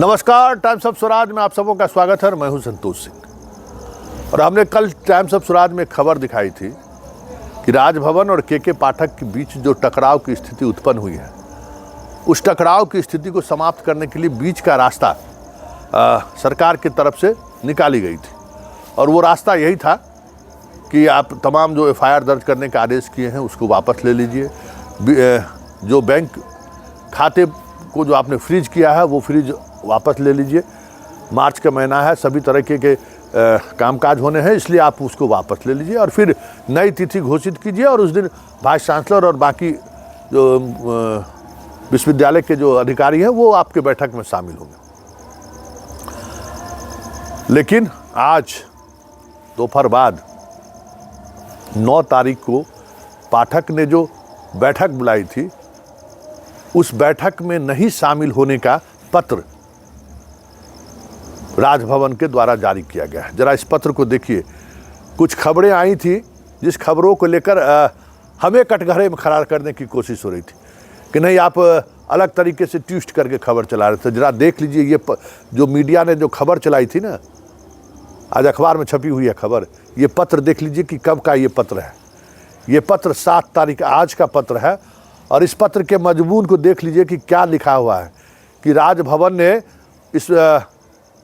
नमस्कार, times of Swaraj में आप सबों का स्वागत है। मैं हूं संतोष सिंह और हमने कल टाइम्स ऑफ स्वराज में खबर दिखाई थी कि राजभवन और के पाठक के बीच जो टकराव की स्थिति उत्पन्न हुई है, उस टकराव की स्थिति को समाप्त करने के लिए बीच का रास्ता सरकार की तरफ से निकाली गई थी और वो रास्ता यही था कि आप तमाम जो एफआईआर दर्ज करने के आदेश किए हैं उसको वापस ले लीजिए। जो बैंक खाते को जो आपने फ्रीज किया है वो फ्रीज वापस ले लीजिए। मार्च का महीना है, सभी तरह के कामकाज होने हैं, इसलिए आप उसको वापस ले लीजिए और फिर नई तिथि घोषित कीजिए और उस दिन वाइस चांसलर और बाकी जो विश्वविद्यालय के जो अधिकारी हैं वो आपके बैठक में शामिल होंगे। लेकिन आज दोपहर बाद 9 तारीख को पाठक ने जो बैठक बुलाई थी, उस बैठक में नहीं शामिल होने का पत्र राजभवन के द्वारा जारी किया गया है। जरा इस पत्र को देखिए। कुछ खबरें आई थी जिस खबरों को लेकर हमें कटघरे में खड़ा करने की कोशिश हो रही थी कि नहीं, आप अलग तरीके से ट्विस्ट करके खबर चला रहे थे। जरा देख लीजिए, ये जो मीडिया ने जो खबर चलाई थी ना, आज अखबार में छपी हुई है खबर, ये पत्र देख लीजिए कि कब का ये पत्र है। ये पत्र 7 तारीख आज का पत्र है और इस पत्र के मजमून को देख लीजिए कि क्या लिखा हुआ है कि राजभवन ने इस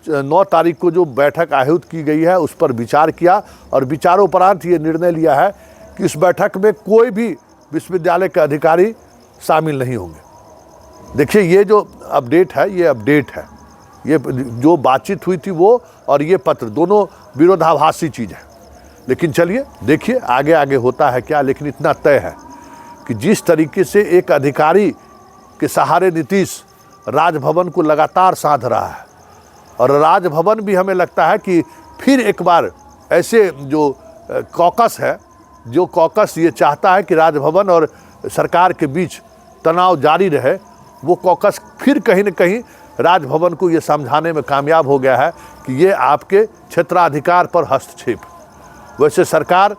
9 तारीख को जो बैठक आहूत की गई है उस पर विचार किया और विचारोपरांत ये निर्णय लिया है कि इस बैठक में कोई भी विश्वविद्यालय के अधिकारी शामिल नहीं होंगे। देखिए, ये जो अपडेट है, ये अपडेट है। ये जो बातचीत हुई थी वो और ये पत्र दोनों विरोधाभासी चीज़ है। लेकिन चलिए देखिए आगे आगे होता है क्या। लेकिन इतना तय है कि जिस तरीके से एक अधिकारी के सहारे नीतीश राजभवन को लगातार साध रहा है और राजभवन भी हमें लगता है कि फिर एक बार ऐसे जो कॉकस है, जो कॉकस ये चाहता है कि राजभवन और सरकार के बीच तनाव जारी रहे, वो कॉकस फिर कहीं न कहीं राजभवन को ये समझाने में कामयाब हो गया है कि ये आपके क्षेत्राधिकार पर हस्तक्षेप। वैसे सरकार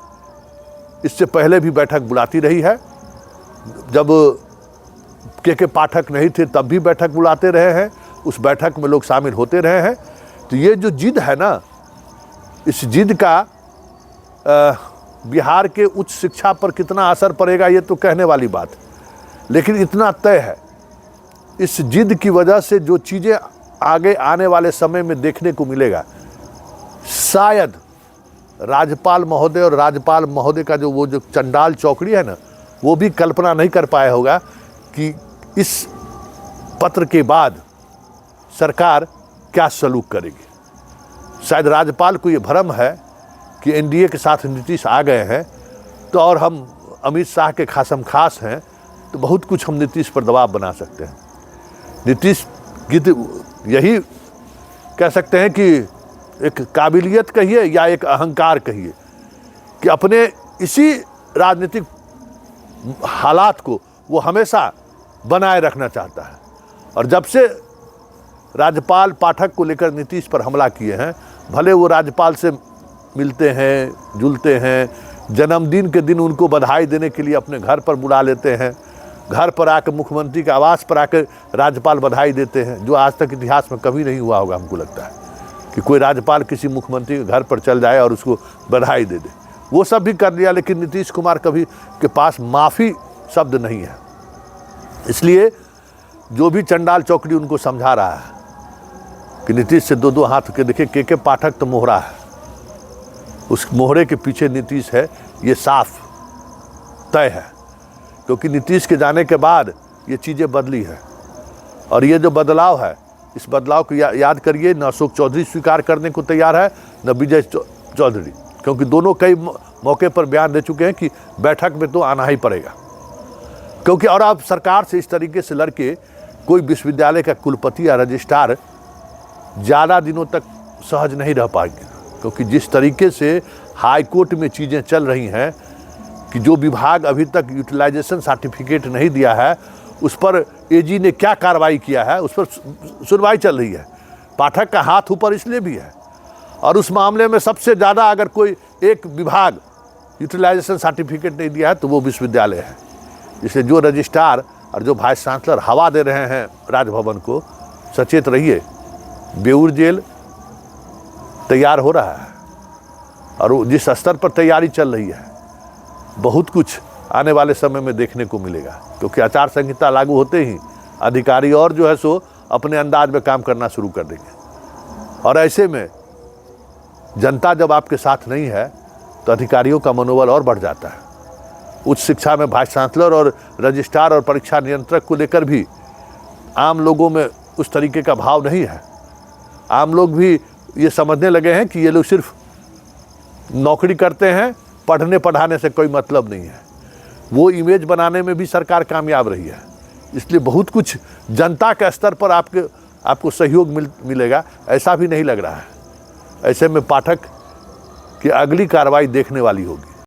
इससे पहले भी बैठक बुलाती रही है, जब के पाठक नहीं थे तब भी बैठक बुलाते रहे हैं, उस बैठक में लोग शामिल होते रहे हैं। तो ये जो जिद है ना, इस जिद का बिहार के उच्च शिक्षा पर कितना असर पड़ेगा ये तो कहने वाली बात है। लेकिन इतना तय है, इस जिद की वजह से जो चीज़ें आगे आने वाले समय में देखने को मिलेगा, शायद राज्यपाल महोदय और राज्यपाल महोदय का जो वो जो चंडाल चौकड़ी है ना, वो भी कल्पना नहीं कर पाया होगा कि इस पत्र के बाद सरकार क्या सलूक करेगी। शायद राज्यपाल को ये भ्रम है कि एनडीए के साथ नीतीश आ गए हैं तो और हम अमित शाह के खासम खास हैं तो बहुत कुछ हम नीतीश पर दबाव बना सकते हैं। नीतीश की यही कह सकते हैं कि एक काबिलियत कहिए या एक अहंकार कहिए कि अपने इसी राजनीतिक हालात को वो हमेशा बनाए रखना चाहता है। और जब से राज्यपाल पाठक को लेकर नीतीश पर हमला किए हैं, भले वो राज्यपाल से मिलते हैं, जुलते हैं, जन्मदिन के दिन उनको बधाई देने के लिए अपने घर पर बुला लेते हैं, घर पर आकर मुख्यमंत्री के आवास पर आकर राज्यपाल बधाई देते हैं, जो आज तक इतिहास में कभी नहीं हुआ होगा। हमको लगता है कि कोई राज्यपाल किसी मुख्यमंत्री के घर पर चल जाए और उसको बधाई दे दे, वो सब भी कर लिया। लेकिन नीतीश कुमार कभी के पास माफ़ी शब्द नहीं है। इसलिए जो भी चंडाल चौकड़ी उनको समझा रहा है कि नीतीश से 2-2 हाथ के, देखिए के पाठक तो मोहरा है, उस मोहरे के पीछे नीतीश है, ये साफ तय है। क्योंकि नीतीश के जाने के बाद ये चीज़ें बदली है और ये जो बदलाव है, इस बदलाव को याद करिए, न अशोक चौधरी स्वीकार करने को तैयार है न विजय चौधरी, क्योंकि दोनों कई मौके पर बयान दे चुके हैं कि बैठक में तो आना ही पड़ेगा। क्योंकि और आप सरकार से इस तरीके से लड़के कोई विश्वविद्यालय का कुलपति या रजिस्ट्रार ज़्यादा दिनों तक सहज नहीं रह पाएंगे। क्योंकि जिस तरीके से हाई कोर्ट में चीज़ें चल रही हैं कि जो विभाग अभी तक यूटिलाइजेशन सर्टिफिकेट नहीं दिया है, उस पर एजी ने क्या कार्रवाई किया है, उस पर सुनवाई चल रही है। पाठक का हाथ ऊपर इसलिए भी है और उस मामले में सबसे ज़्यादा अगर कोई एक विभाग यूटिलाइजेशन सर्टिफिकेट नहीं दिया है तो वो विश्वविद्यालय है। इसलिए जो रजिस्ट्रार और जो वाइस चांसलर हवा दे रहे हैं राजभवन को, सचेत रहिए बेऊर जेल तैयार हो रहा है और जिस स्तर पर तैयारी चल रही है, बहुत कुछ आने वाले समय में देखने को मिलेगा, क्योंकि आचार संहिता लागू होते ही अधिकारी और जो है सो अपने अंदाज में काम करना शुरू कर देंगे। और ऐसे में जनता जब आपके साथ नहीं है तो अधिकारियों का मनोबल और बढ़ जाता है। उच्च शिक्षा में वाइस चांसलर और रजिस्ट्रार और परीक्षा नियंत्रक को लेकर भी आम लोगों में उस तरीके का भाव नहीं है। आम लोग भी ये समझने लगे हैं कि ये लोग सिर्फ नौकरी करते हैं, पढ़ने पढ़ाने से कोई मतलब नहीं है। वो इमेज बनाने में भी सरकार कामयाब रही है। इसलिए बहुत कुछ जनता के स्तर पर आपको सहयोग मिलेगा, ऐसा भी नहीं लग रहा है। ऐसे में पाठक की अगली कार्रवाई देखने वाली होगी।